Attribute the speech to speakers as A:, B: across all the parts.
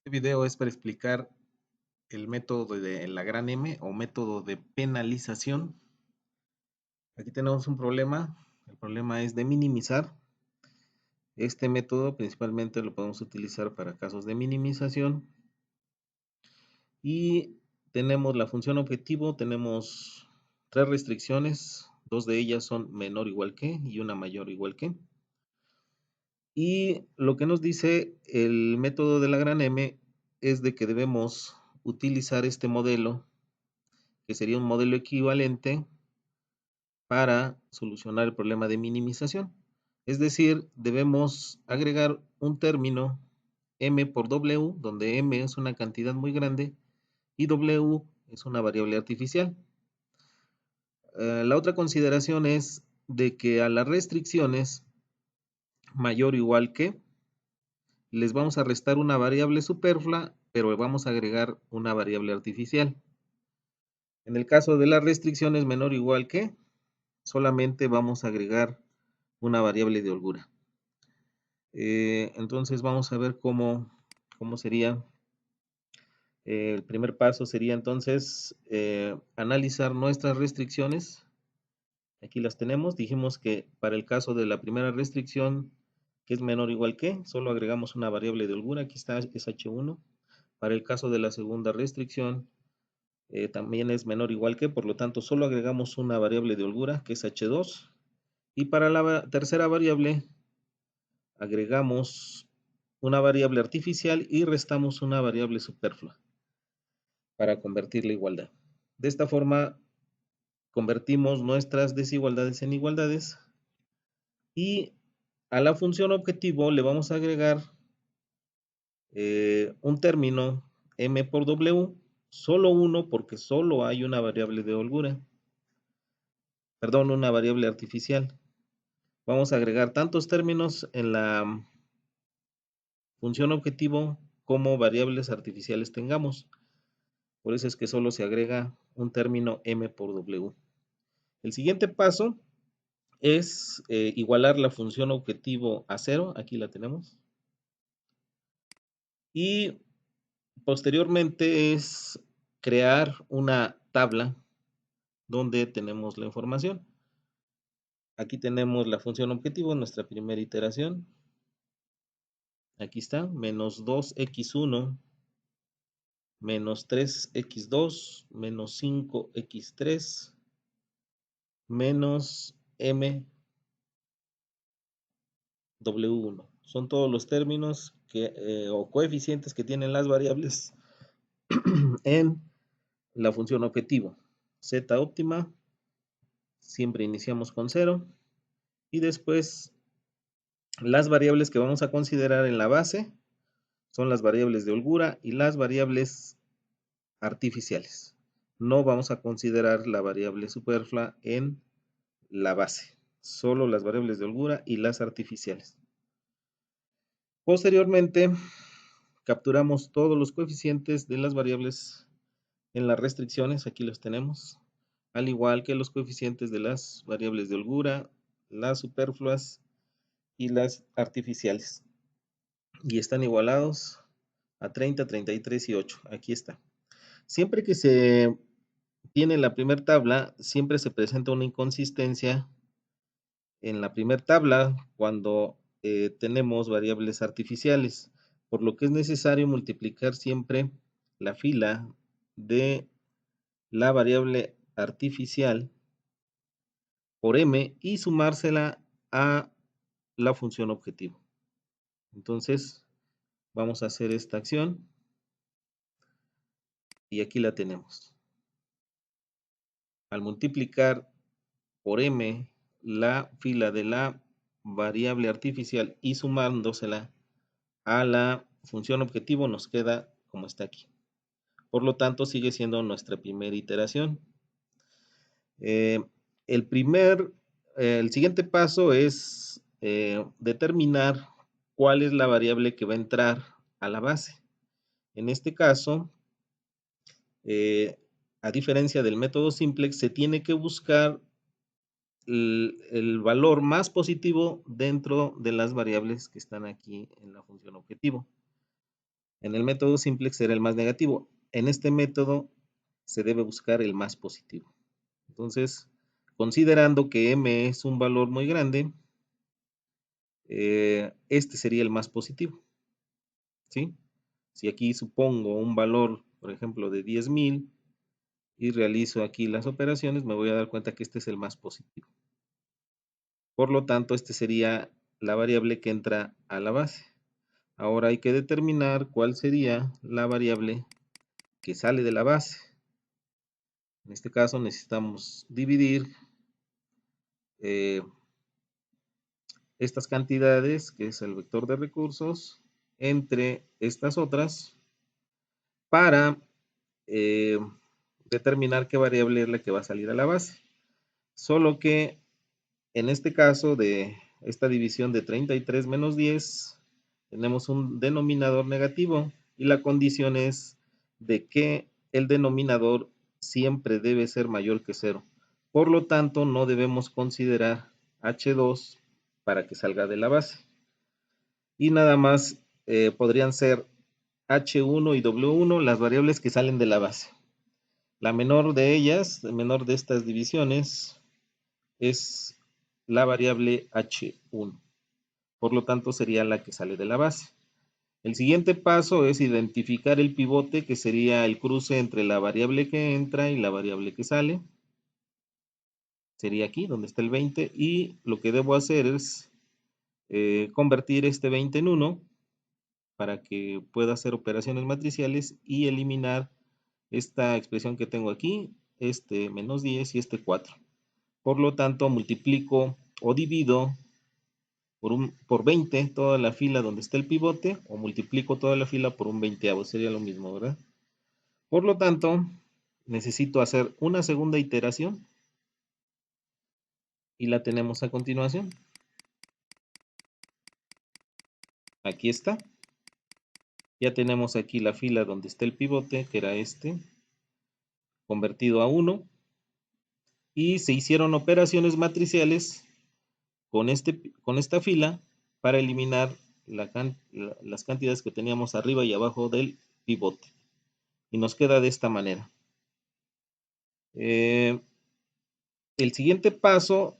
A: Este video es para explicar el método de la gran M o método de penalización. Aquí tenemos un problema. El problema es de minimizar. Este método principalmente lo podemos utilizar para casos de minimización. Y tenemos la función objetivo. Tenemos tres restricciones. Dos de ellas son menor o igual que y una mayor o igual que. Y lo que nos dice el método de la gran M es de que debemos utilizar este modelo, que sería un modelo equivalente para solucionar el problema de minimización. Es decir, debemos agregar un término m por w, donde m es una cantidad muy grande y w es una variable artificial. La otra consideración es de que a las restricciones mayor o igual que, les vamos a restar una variable superflua, pero vamos a agregar una variable artificial. En el caso de las restricciones menor o igual que, solamente vamos a agregar una variable de holgura. Entonces vamos a ver cómo sería. El primer paso sería entonces analizar nuestras restricciones. Aquí las tenemos. Dijimos que para el caso de la primera restricción, que es menor o igual que, solo agregamos una variable de holgura. Aquí está, es h1. Para el caso de la segunda restricción, también es menor o igual que, por lo tanto, solo agregamos una variable de holgura, que es h2. Y para la tercera variable, agregamos una variable artificial y restamos una variable superflua para convertir la igualdad. De esta forma, convertimos nuestras desigualdades en igualdades y a la función objetivo le vamos a agregar un término m por w, solo uno porque solo hay una variable de holgura, perdón, una variable artificial. Vamos a agregar tantos términos en la función objetivo como variables artificiales tengamos. Por eso es que solo se agrega un término m por w. El siguiente paso es igualar la función objetivo a 0. Aquí la tenemos. Y posteriormente es crear una tabla donde tenemos la información. Aquí tenemos la función objetivo, nuestra primera iteración. Aquí está, menos 2x1 menos 3x2 menos 5x3 menos m w1. Son todos los términos o coeficientes que tienen las variables en la función objetivo. Z óptima, siempre iniciamos con 0. Y después las variables que vamos a considerar en la base son las variables de holgura y las variables artificiales. No vamos a considerar la variable superflua en la base, solo las variables de holgura y las artificiales. Posteriormente, capturamos todos los coeficientes de las variables en las restricciones, aquí los tenemos, al igual que los coeficientes de las variables de holgura, las superfluas y las artificiales. Y están igualados a 30, 33 y 8. Aquí está. Siempre que se tiene la primera tabla, siempre se presenta una inconsistencia en la primera tabla cuando tenemos variables artificiales, por lo que es necesario multiplicar siempre la fila de la variable artificial por m y sumársela a la función objetivo. Entonces, vamos a hacer esta acción y aquí la tenemos. Al multiplicar por m la fila de la variable artificial y sumándosela a la función objetivo, nos queda como está aquí. Por lo tanto, sigue siendo nuestra primera iteración. El siguiente paso es determinar cuál es la variable que va a entrar a la base. En este caso, a diferencia del método simplex, se tiene que buscar el valor más positivo dentro de las variables que están aquí en la función objetivo. En el método simplex será el más negativo. En este método se debe buscar el más positivo. Entonces, considerando que m es un valor muy grande, este sería el más positivo, ¿sí? Si aquí supongo un valor, por ejemplo, de 10,000 y realizo aquí las operaciones, me voy a dar cuenta que este es el más positivo. Por lo tanto, este sería la variable que entra a la base. Ahora hay que determinar cuál sería la variable que sale de la base. En este caso necesitamos dividir estas cantidades, que es el vector de recursos, entre estas otras para eh, determinar qué variable es la que va a salir a la base. Solo que en este caso de esta división de 33 menos 10, tenemos un denominador negativo y la condición es de que el denominador siempre debe ser mayor que 0. Por lo tanto, no debemos considerar H2 para que salga de la base. Y nada más podrían ser H1 y W1 las variables que salen de la base. La menor de ellas, la menor de estas divisiones, es la variable H1. Por lo tanto, sería la que sale de la base. El siguiente paso es identificar el pivote, que sería el cruce entre la variable que entra y la variable que sale. Sería aquí, donde está el 20. Y lo que debo hacer es convertir este 20 en 1 para que pueda hacer operaciones matriciales y eliminar esta expresión que tengo aquí, este menos 10 y este 4. Por lo tanto, multiplico o divido por 20 toda la fila donde está el pivote, o multiplico toda la fila por un veinteavo, sería lo mismo, ¿verdad? Por lo tanto, necesito hacer una segunda iteración y la tenemos a continuación. Aquí está. Ya tenemos aquí la fila donde está el pivote, que era este, convertido a 1, y se hicieron operaciones matriciales con esta fila para eliminar las cantidades que teníamos arriba y abajo del pivote. Y nos queda de esta manera. El siguiente paso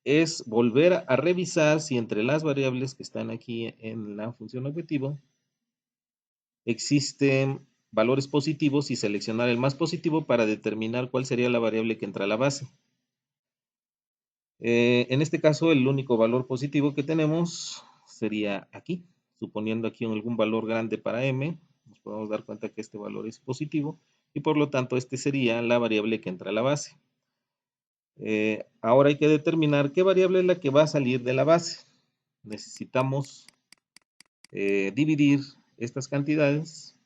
A: es volver a revisar si entre las variables que están aquí en la función objetivo existen valores positivos y seleccionar el más positivo para determinar cuál sería la variable que entra a la base. En este caso, el único valor positivo que tenemos sería aquí. Suponiendo aquí algún valor grande para m, nos podemos dar cuenta que este valor es positivo y por lo tanto este sería la variable que entra a la base. Ahora hay que determinar qué variable es la que va a salir de la base. Necesitamos dividir estas cantidades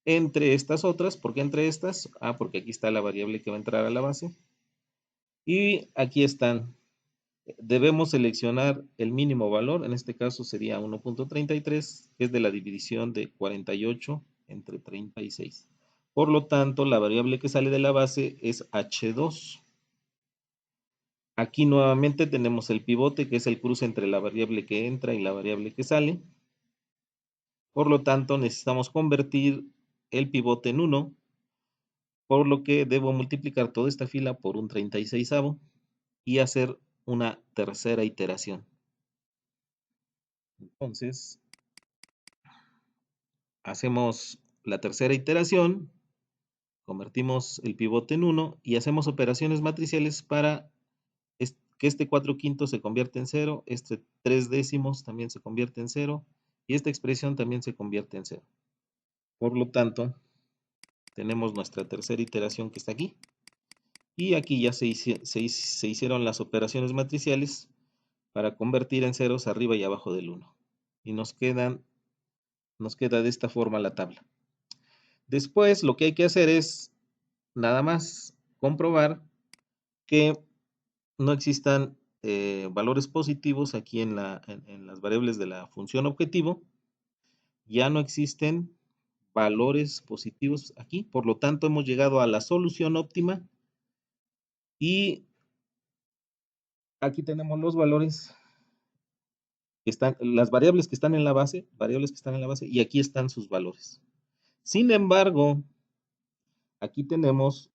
A: entre estas otras. ¿Por qué entre estas? Porque aquí está la variable que va a entrar a la base. Y aquí están. Debemos seleccionar el mínimo valor, en este caso sería 1.33, que es de la división de 48 entre 36. Por lo tanto, la variable que sale de la base es H2. Aquí nuevamente tenemos el pivote, que es el cruce entre la variable que entra y la variable que sale. Por lo tanto, necesitamos convertir el pivote en 1, por lo que debo multiplicar toda esta fila por un 36avo y hacer una tercera iteración. Entonces, hacemos la tercera iteración, convertimos el pivote en 1 y hacemos operaciones matriciales para que este 4/5 se convierta en 0, este 3/10 también se convierte en 0 y esta expresión también se convierte en 0. Por lo tanto, tenemos nuestra tercera iteración que está aquí. Y aquí ya se hicieron las operaciones matriciales para convertir en ceros arriba y abajo del 1. Y nos queda de esta forma la tabla. Después lo que hay que hacer es nada más comprobar que no existan valores positivos aquí en las variables de la función objetivo. Ya no existen valores positivos aquí, por lo tanto hemos llegado a la solución óptima y aquí tenemos los valores las variables que están en la base, y aquí están sus valores. Sin embargo, aquí tenemos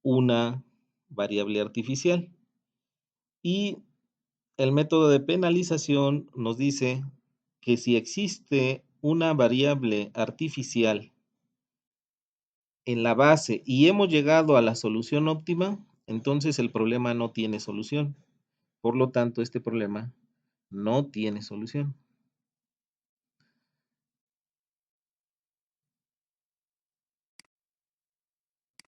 A: una variable artificial y el método de penalización nos dice que si existe una variable artificial en la base y hemos llegado a la solución óptima, entonces el problema no tiene solución. Por lo tanto, este problema no tiene solución.